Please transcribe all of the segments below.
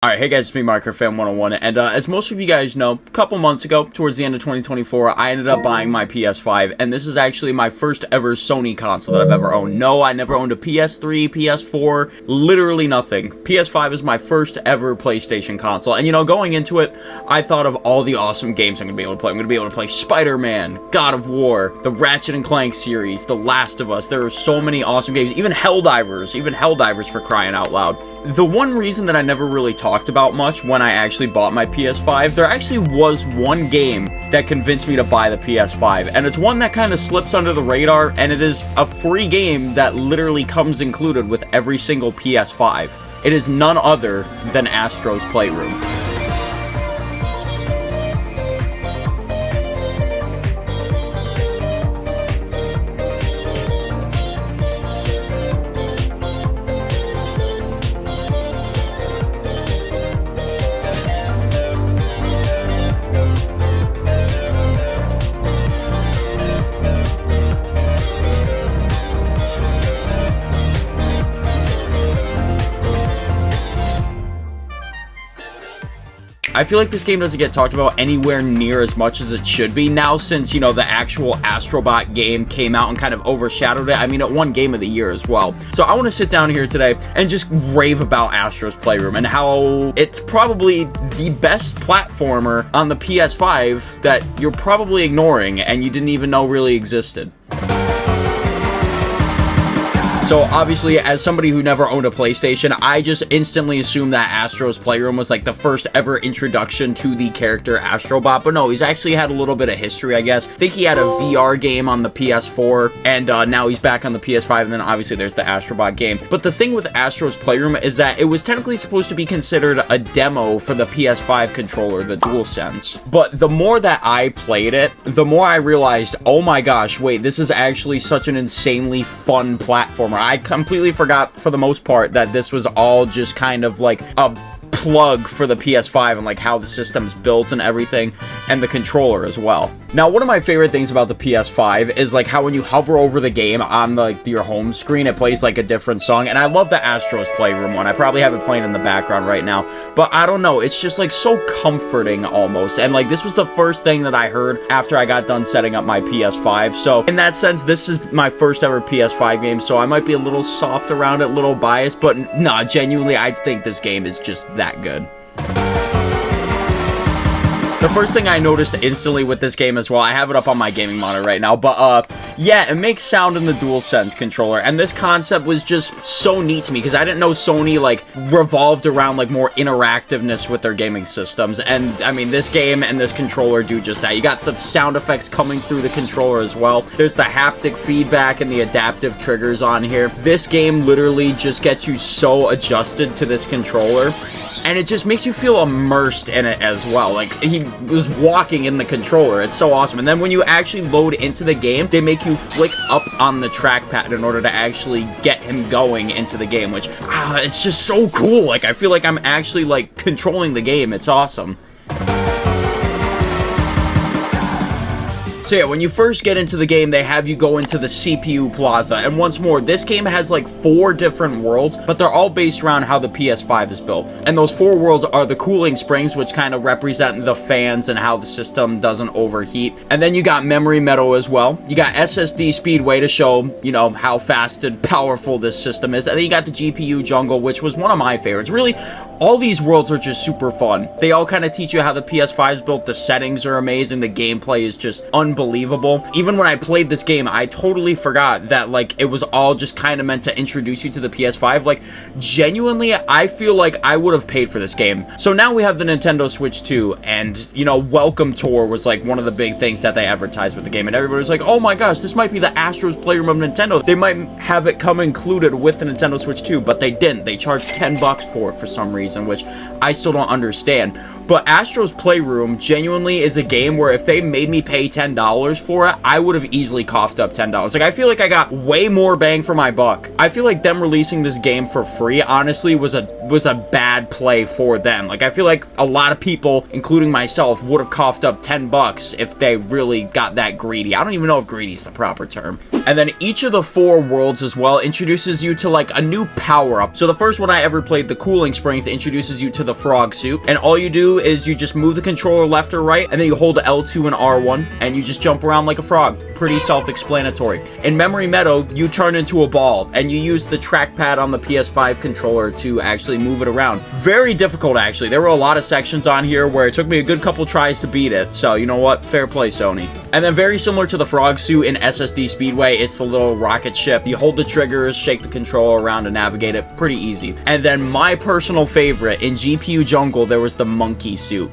Alright, hey guys, it's me, MarkerFan101, and as most of you guys know, a couple months ago, towards the end of 2024, I ended up buying my PS5, and this is actually my first ever Sony console that I've ever owned. No, I never owned a PS3, PS4, literally nothing. PS5 is my first ever PlayStation console, and you know, going into it, I thought of all the awesome games I'm going to be able to play. I'm going to be able to play Spider-Man, God of War, the Ratchet & Clank series, The Last of Us. There are so many awesome games, even Helldivers for crying out loud. The one reason that I never really talked about much when I actually bought my PS5, there actually was one game that convinced me to buy the PS5, and it's one that kind of slips under the radar, and it is a free game that literally comes included with every single PS5. It is none other than Astro's Playroom. I feel like this game doesn't get talked about anywhere near as much as it should be now since, you know, the actual Astrobot game came out and kind of overshadowed it. I mean, it won Game of the Year as well. So I want to sit down here today and just rave about Astro's Playroom and how it's probably the best platformer on the PS5 that you're probably ignoring and you didn't even know really existed. So obviously, as somebody who never owned a PlayStation, I just instantly assumed that Astro's Playroom was like the first ever introduction to the character Astrobot, but no, he's actually had a little bit of history, I guess. I think he had a VR game on the PS4, and now he's back on the PS5, and then obviously there's the Astrobot game. But the thing with Astro's Playroom is that it was technically supposed to be considered a demo for the PS5 controller, the DualSense. But the more that I played it, the more I realized, oh my gosh, wait, this is actually such an insanely fun platformer. I completely forgot, for the most part, that this was all just kind of like a plug for the PS5 and like how the system's built and everything, and the controller as well. Now, one of my favorite things about the PS5 is like how when you hover over the game on like your home screen, it plays like a different song, and I love the Astro's Playroom one. I probably have it playing in the background right now, but I don't know, it's just like so comforting almost, and like this was the first thing that I heard after I got done setting up my PS5, so in that sense, this is my first ever PS5 game, so I might be a little soft around it, a little biased, but nah, genuinely, I think this game is just that good. The first thing I noticed instantly with this game as well, I have it up on my gaming monitor right now, but yeah, it makes sound in the DualSense controller, and this concept was just so neat to me, because I didn't know Sony, like, revolved around, like, more interactiveness with their gaming systems, and, I mean, this game and this controller do just that. You got the sound effects coming through the controller as well. There's the haptic feedback and the adaptive triggers on here. This game literally just gets you so adjusted to this controller, and it just makes you feel immersed in it as well. Like, he was walking in the controller. It's so awesome. And then when you actually load into the game, they make you flick up on the trackpad in order to actually get him going into the game, which, it's just so cool. Like, I feel like I'm actually, like, controlling the game. It's awesome. So yeah, when you first get into the game, they have you go into the CPU Plaza, and once more, this game has like 4 different worlds, but they're all based around how the PS5 is built. And those 4 worlds are the cooling springs, which kind of represent the fans and how the system doesn't overheat. And then you got Memory Meadow as well. You got SSD Speedway to show, you know, how fast and powerful this system is. And then you got the GPU Jungle, which was one of my favorites. Really, all these worlds are just super fun. They all kind of teach you how the PS5 is built. The settings are amazing. The gameplay is just unbelievable. Even when I played this game, I totally forgot that, like, it was all just kind of meant to introduce you to the PS5. Like, genuinely, I feel like I would have paid for this game. So now we have the Nintendo Switch 2, and, you know, Welcome Tour was, like, one of the big things that they advertised with the game, and everybody was like, oh my gosh, this might be the Astro's Playroom of Nintendo. They might have it come included with the Nintendo Switch 2, but they didn't. They charged $10 for it for some reason, which I still don't understand. But Astro's Playroom genuinely is a game where if they made me pay $10 for it, I would have easily coughed up $10. Like, I feel like I got way more bang for my buck. I feel like them releasing this game for free, honestly, was a bad play for them. Like, I feel like a lot of people, including myself, would have coughed up $10 if they really got that greedy. I don't even know if greedy is the proper term. And then each of the 4 worlds as well introduces you to, like, a new power-up. So the first one I ever played, the Cooling Springs, introduces you to the frog suit, and all you do is you just move the controller left or right, and then you hold L2 and R1, and you just jump around like a frog. Pretty self-explanatory. In Memory Meadow, you turn into a ball, and you use the trackpad on the PS5 controller to actually move it around. Very difficult, actually. There were a lot of sections on here where it took me a good couple tries to beat it, so you know what? Fair play, Sony. And then very similar to the frog suit in SSD Speedway, it's the little rocket ship. You hold the triggers, shake the controller around to navigate it. Pretty easy. And then my personal favorite, in GPU Jungle, there was the monkey suit.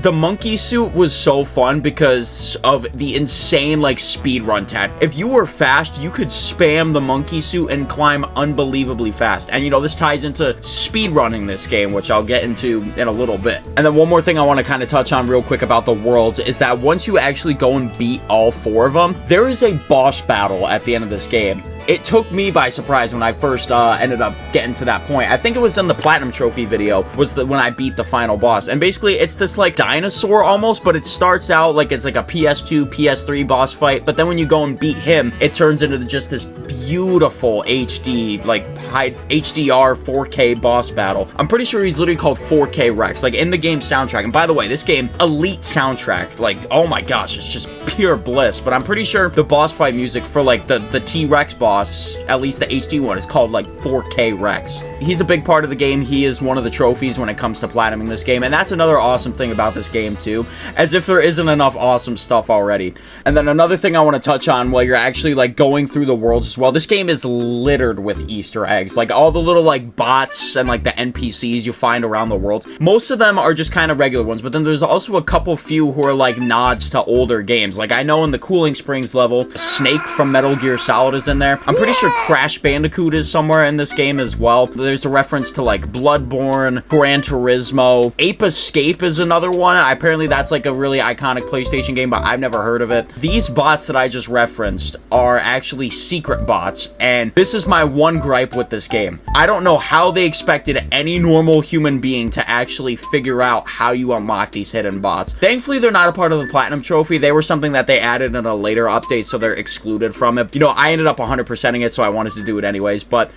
The monkey suit was so fun because of the insane, like, speedrun tab. If you were fast, you could spam the monkey suit and climb unbelievably fast. And, you know, this ties into speedrunning this game, which I'll get into in a little bit. And then one more thing I want to kind of touch on real quick about the worlds is that once you actually go and beat all 4 of them, there is a boss battle at the end of this game. It took me by surprise when I first ended up getting to that point. I think it was in the Platinum Trophy video, when I beat the final boss. And basically, it's this, like, dinosaur almost, but it starts out like it's like a PS2, PS3 boss fight. But then when you go and beat him, it turns into just this beautiful HD, like, high HDR 4K boss battle. I'm pretty sure he's literally called 4K Rex, like, in the game soundtrack. And by the way, this game, elite soundtrack. Like, oh my gosh, it's just pure bliss. But I'm pretty sure the boss fight music for, like, the T-Rex boss, at least the HD one, is called like 4K Rex. He's a big part of the game. He is one of the trophies when it comes to platinuming this game, and that's another awesome thing about this game too, as if there isn't enough awesome stuff already. And then another thing I want to touch on while you're actually like going through the worlds as well, this game is littered with Easter eggs, like all the little like bots and like the NPCs you find around the worlds. Most of them are just kind of regular ones, but then there's also a couple few who are like nods to older games. Like I know in the Cooling Springs level, Snake from Metal Gear Solid is in there. I'm pretty sure Crash Bandicoot is somewhere in this game as well. There's a reference to like Bloodborne, Gran Turismo. Ape Escape is another one. Apparently that's like a really iconic PlayStation game, but I've never heard of it. These bots that I just referenced are actually secret bots, and this is my one gripe with this game. I don't know how they expected any normal human being to actually figure out how you unlock these hidden bots. Thankfully, they're not a part of the Platinum Trophy. They were something that they added in a later update, so they're excluded from it. You know, I ended up 100%ing it, so I wanted to do it anyways, but...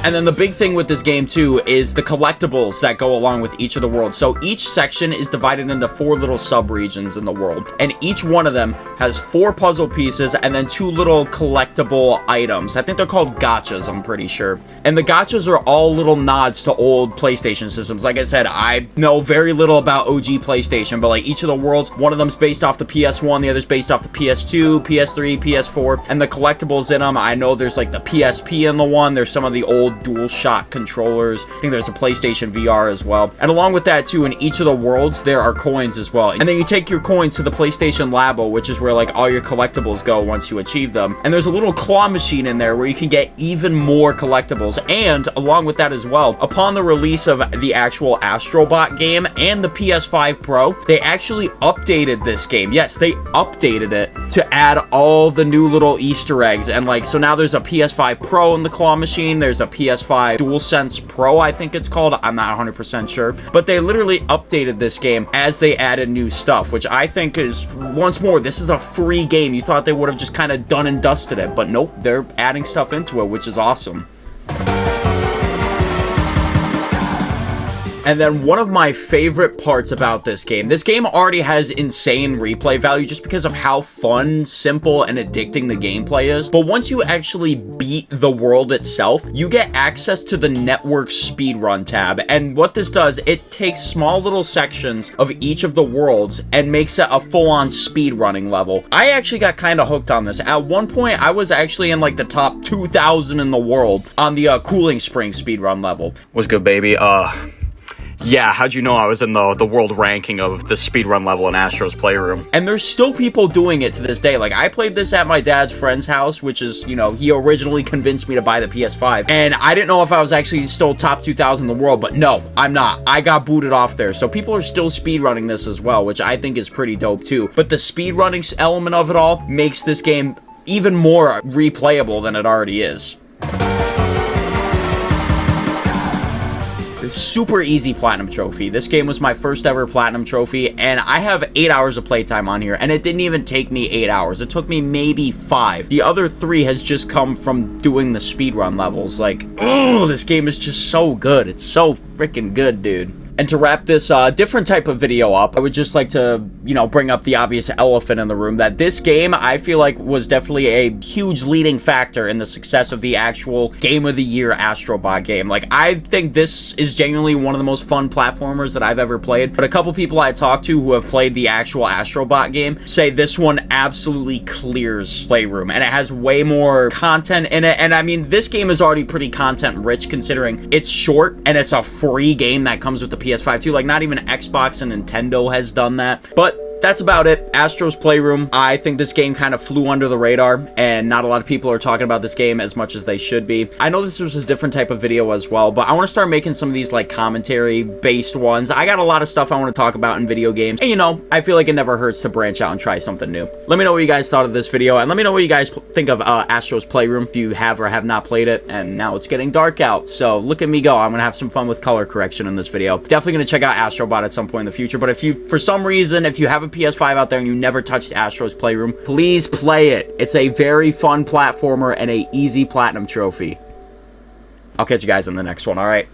And then the big thing with this game too is the collectibles that go along with each of the worlds. So each section is divided into 4 little sub-regions in the world, and each one of them has 4 puzzle pieces and then 2 little collectible items. I think they're called gachas, I'm pretty sure. And the gachas are all little nods to old PlayStation systems. Like I said, I know very little about OG PlayStation, but like each of the worlds, one of them's based off the PS1, the other's based off the PS2, PS3, PS4, and the collectibles in them, I know there's like the PSP in the one, there's some of the old DualShock controllers. I think there's a PlayStation VR as well. And along with that too, in each of the worlds, there are coins as well. And then you take your coins to the PlayStation Labo, which is where like all your collectibles go once you achieve them. And there's a little claw machine in there where you can get even more collectibles. And along with that as well, upon the release of the actual Astrobot game and the PS5 Pro, they actually updated this game. Yes, they updated it to add all the new little Easter eggs. And like, so now there's a PS5 Pro in the claw machine, there's a PS5 DualSense Pro, I think it's called. I'm not 100% sure. But they literally updated this game as they added new stuff, which I think is, once more, this is a free game. You thought they would have just kind of done and dusted it, but nope, they're adding stuff into it, which is awesome. And then one of my favorite parts about this game already has insane replay value just because of how fun, simple, and addicting the gameplay is. But once you actually beat the world itself, you get access to the network speedrun tab. And what this does, it takes small little sections of each of the worlds and makes it a full-on speedrunning level. I actually got kind of hooked on this. At one point, I was actually in like the top 2,000 in the world on the Cooling Springs speedrun level. What's good, baby? Yeah, how'd you know I was in the world ranking of the speedrun level in Astro's Playroom? And there's still people doing it to this day. Like, I played this at my dad's friend's house, which is, you know, he originally convinced me to buy the PS5. And I didn't know if I was actually still top 2,000 in the world, but no, I'm not. I got booted off there. So people are still speedrunning this as well, which I think is pretty dope too. But the speedrunning element of it all makes this game even more replayable than it already is. super easy platinum trophy. This game was my first ever platinum trophy, and I have 8 hours of playtime on here, and it didn't even take me 8 hours. It took me maybe 5. The other 3 has just come from doing the speedrun levels. Like, oh, this game is just so good. It's so freaking good, dude. And to wrap this different type of video up, I would just like to, you know, bring up the obvious elephant in the room, that this game, I feel like, was definitely a huge leading factor in the success of the actual Game of the Year Astro Bot game. Like, I think this is genuinely one of the most fun platformers that I've ever played, but a couple people I talked to who have played the actual Astro Bot game say this one absolutely clears Playroom, and it has way more content in it. And I mean, this game is already pretty content rich considering it's short and it's a free game that comes with the PS5 too. Like, not even Xbox and Nintendo has done that. But that's about it. Astro's Playroom. I think this game kind of flew under the radar, and not a lot of people are talking about this game as much as they should be. I know this was a different type of video as well, but I want to start making some of these like commentary-based ones. I got a lot of stuff I want to talk about in video games, and you know, I feel like it never hurts to branch out and try something new. Let me know what you guys thought of this video, and let me know what you guys think of Astro's Playroom if you have or have not played it. And now it's getting dark out, so look at me go. I'm gonna have some fun with color correction in this video. Definitely gonna check out Astrobot at some point in the future, but if you, for some reason, if you have a PS5 out there and you never touched Astro's Playroom, please play it. It's a very fun platformer and a easy platinum trophy. I'll catch you guys in the next one, alright?